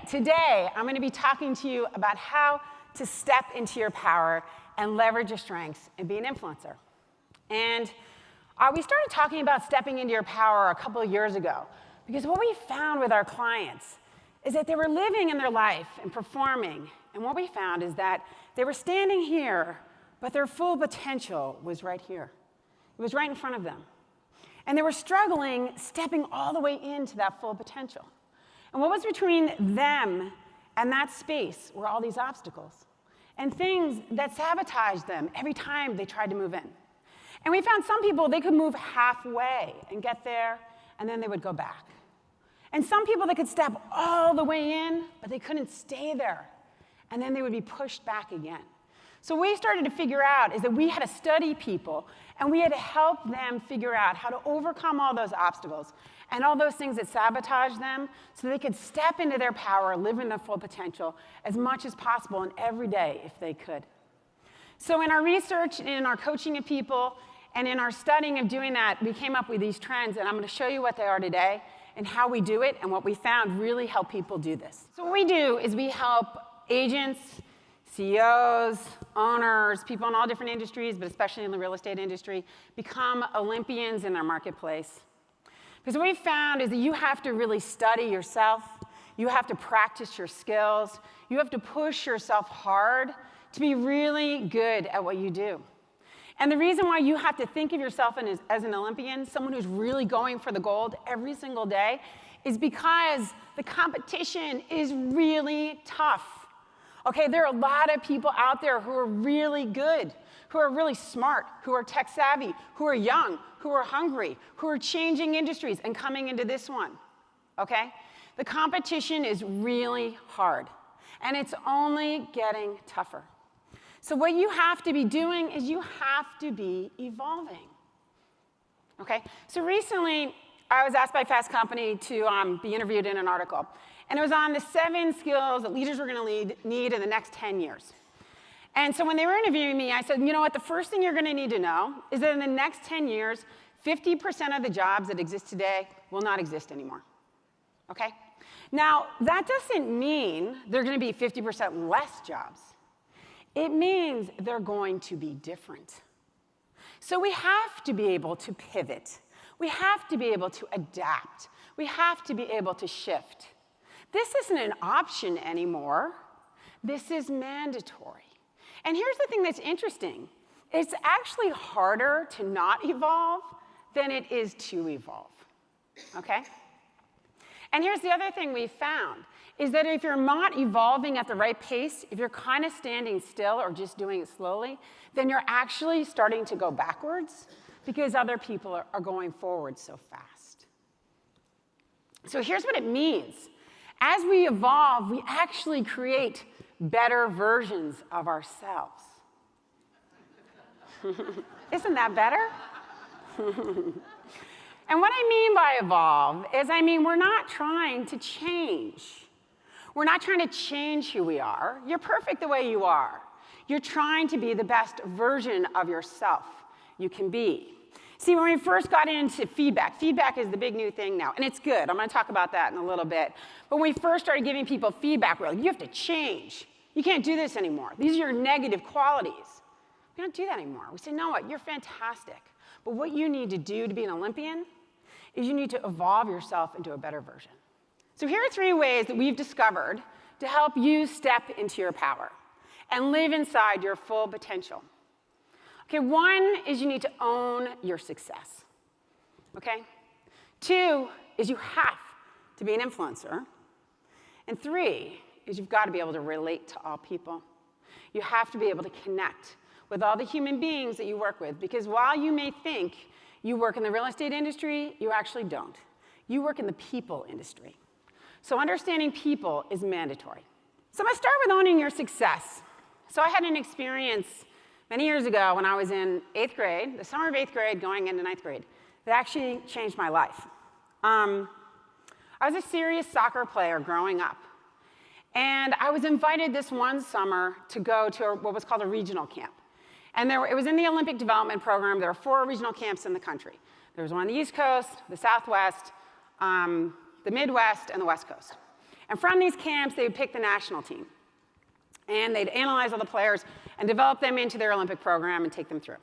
Today, I'm going to be talking to you about how to step into your power and leverage your strengths and be an influencer. And we started talking about stepping into your power a couple of years ago because what we found with our clients is that they were living in their life and performing. And what we found is that they were standing here, but their full potential was right here. It was right in front of them. And they were struggling stepping all the way into that full potential. And what was between them and that space were all these obstacles and things that sabotaged them every time they tried to move in. And we found some people, they could move halfway and get there, and then they would go back. And some people, they could step all the way in, but they couldn't stay there. And then they would be pushed back again. So what we started to figure out is that we had to study people, and we had to help them figure out how to overcome all those obstacles and all those things that sabotage them so they could step into their power, live in their full potential as much as possible and every day if they could. So in our research, in our coaching of people, and in our studying of doing that, we came up with these trends, and I'm going to show you what they are today and how we do it and what we found really help people do this. So what we do is we help agents, CEOs, owners, people in all different industries, but especially in the real estate industry, become Olympians in their marketplace. Because what we found is that you have to really study yourself. You have to practice your skills. You have to push yourself hard to be really good at what you do. And the reason why you have to think of yourself as an Olympian, someone who's really going for the gold every single day, is because the competition is really tough. Okay, there are a lot of people out there who are really good, who are really smart, who are tech savvy, who are young, who are hungry, who are changing industries and coming into this one. Okay? The competition is really hard, and it's only getting tougher. So what you have to be doing is you have to be evolving. Okay? So recently, I was asked by Fast Company to be interviewed in an article. And it was on the 7 skills that leaders were going to need in the next 10 years. And so when they were interviewing me, I said, you know what, the first thing you're going to need to know is that in the next 10 years, 50% of the jobs that exist today will not exist anymore. Okay? Now, that doesn't mean there are going to be 50% less jobs. It means they're going to be different. So we have to be able to pivot. We have to be able to adapt. We have to be able to shift. This isn't an option anymore. This is mandatory. And here's the thing that's interesting. It's actually harder to not evolve than it is to evolve. Okay? And here's the other thing we found, is that if you're not evolving at the right pace, if you're kind of standing still or just doing it slowly, then you're actually starting to go backwards because other people are going forward so fast. So here's what it means. As we evolve, we actually create better versions of ourselves. Isn't that better? And what I mean by evolve is, we're not trying to change. We're not trying to change who we are. You're perfect the way you are. You're trying to be the best version of yourself you can be. See, when we first got into feedback is the big new thing now, and it's good. I'm going to talk about that in a little bit. But when we first started giving people feedback, we're like, you have to change. You can't do this anymore. These are your negative qualities. We don't do that anymore. We say, no, what? You're fantastic. But what you need to do to be an Olympian is you need to evolve yourself into a better version. So here are 3 ways that we've discovered to help you step into your power and live inside your full potential. Okay, 1 is you need to own your success. Okay? 2 is you have to be an influencer. And 3 is you've got to be able to relate to all people. You have to be able to connect with all the human beings that you work with, because while you may think you work in the real estate industry, you actually don't. You work in the people industry. So understanding people is mandatory. So I'm going to start with owning your success. So I had an experience many years ago when I was in 8th grade, the summer of 8th grade going into 9th grade, that actually changed my life. I was a serious soccer player growing up. And I was invited this one summer to go to what was called a regional camp. And it was in the Olympic Development Program. There were 4 regional camps in the country. There was one on the East Coast, the Southwest, the Midwest, and the West Coast. And from these camps, they would pick the national team. And they'd analyze all the players and develop them into their Olympic program and take them through.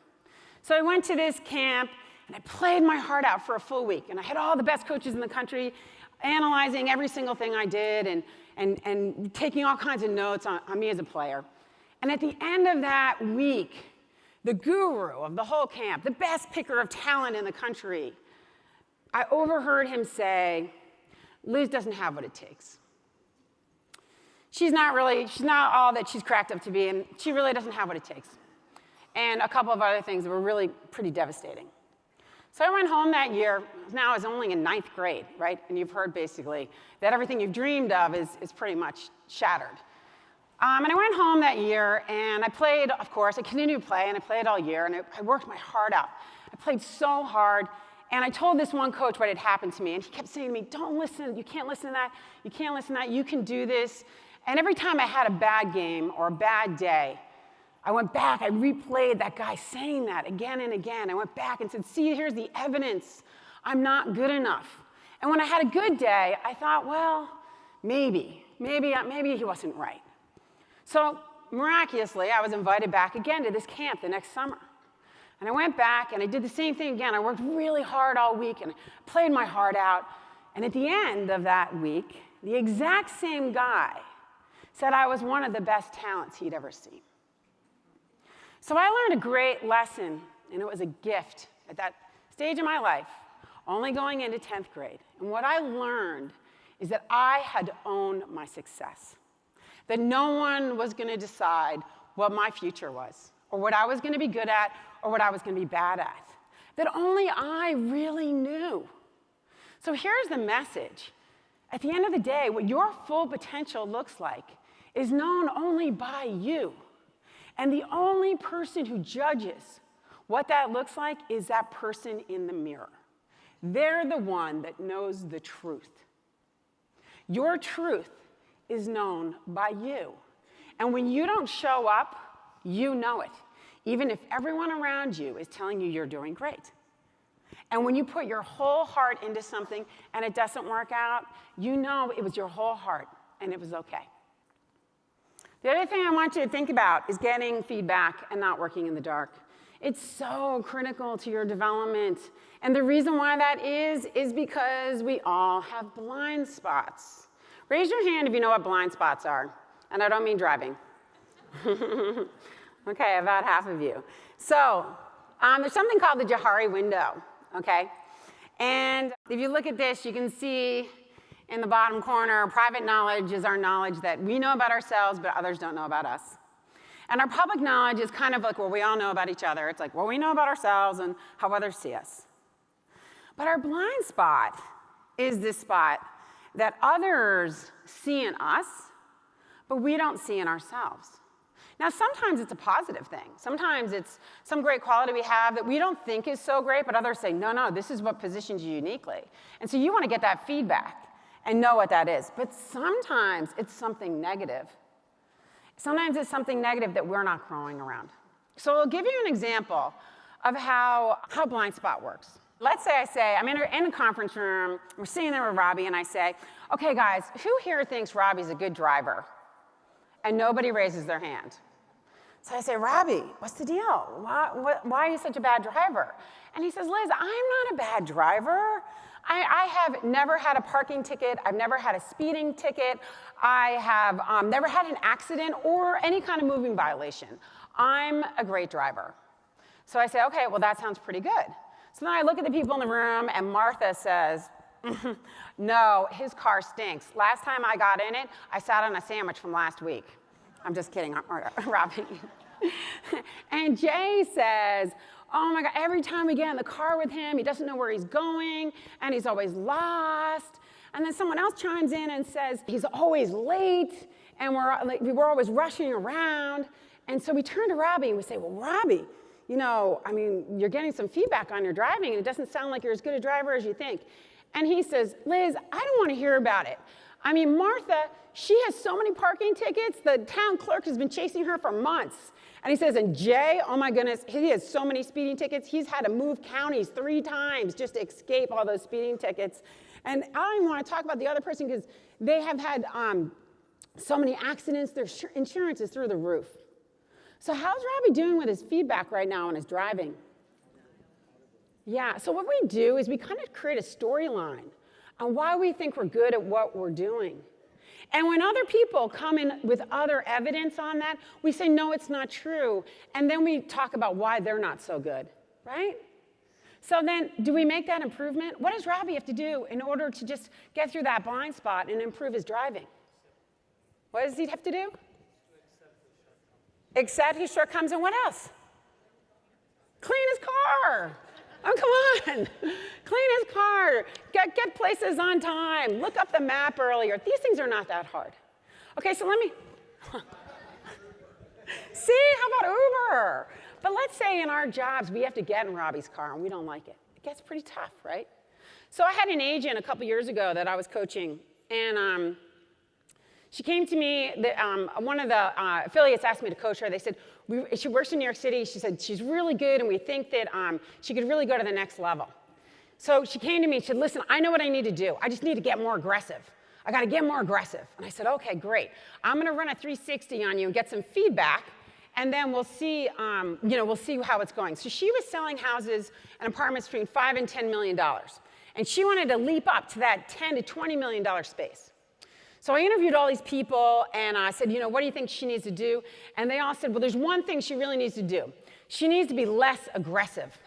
So I went to this camp, and I played my heart out for a full week. And I had all the best coaches in the country analyzing every single thing I did and taking all kinds of notes on me as a player. And at the end of that week, the guru of the whole camp, the best picker of talent in the country, I overheard him say, Liz doesn't have what it takes. She's not all that she's cracked up to be, and she really doesn't have what it takes. And a couple of other things that were really pretty devastating. So I went home that year. Now I was only in 9th grade, right? And you've heard basically that everything you've dreamed of is pretty much shattered. And I went home that year, and I played, of course. I continued to play, and I played all year, and I worked my heart out. I played so hard, and I told this one coach what had happened to me, and he kept saying to me, don't listen, you can't listen to that, you can't listen to that, you can do this. And every time I had a bad game or a bad day, I went back, I replayed that guy saying that again and again. I went back and said, see, here's the evidence. I'm not good enough. And when I had a good day, I thought, well, maybe he wasn't right. So miraculously, I was invited back again to this camp the next summer. And I went back, and I did the same thing again. I worked really hard all week, and I played my heart out. And at the end of that week, the exact same guy said I was one of the best talents he'd ever seen. So I learned a great lesson, and it was a gift at that stage of my life, only going into 10th grade. And what I learned is that I had to own my success, that no one was going to decide what my future was, or what I was going to be good at, or what I was going to be bad at, that only I really knew. So here's the message. At the end of the day, what your full potential looks like is known only by you. And the only person who judges what that looks like is that person in the mirror. They're the one that knows the truth. Your truth is known by you. And when you don't show up, you know it, even if everyone around you is telling you you're doing great. And when you put your whole heart into something and it doesn't work out, you know it was your whole heart and it was okay. The other thing I want you to think about is getting feedback and not working in the dark. It's so critical to your development. And the reason why that is because we all have blind spots. Raise your hand if you know what blind spots are. And I don't mean driving. Okay, about half of you. So there's something called the Johari window, okay? And if you look at this, you can see in the bottom corner, private knowledge is our knowledge that we know about ourselves, but others don't know about us. And our public knowledge is kind of like what we all know about each other. It's like what we know about ourselves and how others see us. But our blind spot is this spot that others see in us, but we don't see in ourselves. Now, sometimes it's a positive thing. Sometimes it's some great quality we have that we don't think is so great, but others say, no, this is what positions you uniquely. And so you want to get that feedback and know what that is. But sometimes it's something negative. Sometimes it's something negative that we're not growing around. So I'll give you an example of how blind spot works. Let's say I'm in a conference room, we're sitting there with Robbie, and I say, okay, guys, who here thinks Robbie's a good driver? And nobody raises their hand. So I say, Robbie, what's the deal? Why are you such a bad driver? And he says, Liz, I'm not a bad driver. I have never had a parking ticket. I've never had a speeding ticket. I have never had an accident or any kind of moving violation. I'm a great driver. So I say, okay, well, that sounds pretty good. So then I look at the people in the room, and Martha says, no, his car stinks. Last time I got in it, I sat on a sandwich from last week. I'm just kidding, Robin. And Jay says, oh my God, every time we get in the car with him, he doesn't know where he's going, and he's always lost. And then someone else chimes in and says, he's always late, and we're always rushing around. And so we turn to Robbie and we say, well, Robbie, you're getting some feedback on your driving, and it doesn't sound like you're as good a driver as you think. And he says, Liz, I don't want to hear about it. Martha, she has so many parking tickets, the town clerk has been chasing her for months. And he says, and Jay, oh my goodness, he has so many speeding tickets, he's had to move counties 3 times just to escape all those speeding tickets. And I don't even want to talk about the other person because They have had so many accidents. Their insurance is through the roof. So how's Robbie doing with his feedback right now on his driving? Yeah, so what we do is we kind of create a storyline on why we think we're good at what we're doing. And when other people come in with other evidence on that, we say, no, it's not true. And then we talk about why they're not so good, right? So then, do we make that improvement? What does Robbie have to do in order to just get through that blind spot and improve his driving? What does he have to do? Accept his shortcomings, and what else? Clean his car. Oh, come on. Clean his car. Get places on time. Look up the map earlier. These things are not that hard. Okay, so let me... See, how about Uber? But let's say in our jobs, we have to get in Robbie's car, and we don't like it. It gets pretty tough, right? So I had an agent a couple years ago that I was coaching, and she came to me. One of the affiliates asked me to coach her. They said, she works in New York City. She said, she's really good, and we think that she could really go to the next level. So she came to me. She said, listen, I know what I need to do. I just need to get more aggressive. I got to get more aggressive. And I said, OK, great. I'm going to run a 360 on you and get some feedback, and then we'll see, we'll see how it's going. So she was selling houses and apartments between $5 and $10 million. And she wanted to leap up to that $10 to $20 million space. So I interviewed all these people, and I said, what do you think she needs to do? And they all said, well, there's one thing she really needs to do. She needs to be less aggressive.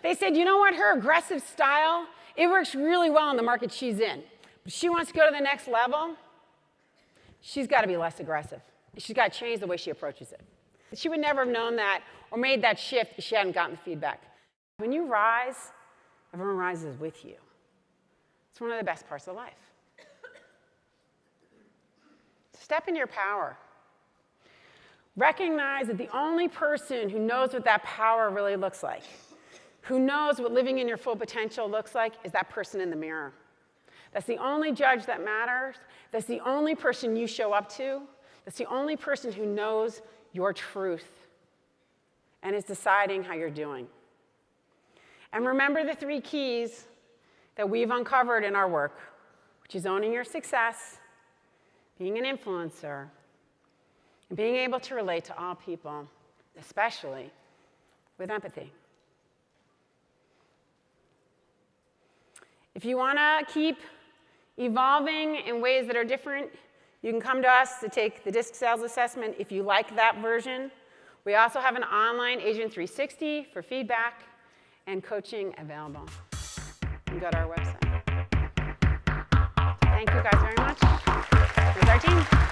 They said, you know what? Her aggressive style, it works really well in the market she's in. But she wants to go to the next level. She's got to be less aggressive. She's got to change the way she approaches it. She would never have known that or made that shift if she hadn't gotten the feedback. When you rise, everyone rises with you. It's one of the best parts of life. Step into your power. Recognize that the only person who knows what that power really looks like, who knows what living in your full potential looks like, is that person in the mirror. That's the only judge that matters. That's the only person you show up to. That's the only person who knows your truth and is deciding how you're doing. And remember the 3 keys that we've uncovered in our work, which is owning your success, being an influencer, and being able to relate to all people, especially with empathy. If you want to keep evolving in ways that are different, you can come to us to take the DISC sales assessment if you like that version. We also have an online Agent 360 for feedback and coaching available. You can go to our website. Thank you guys very much. Here's our team.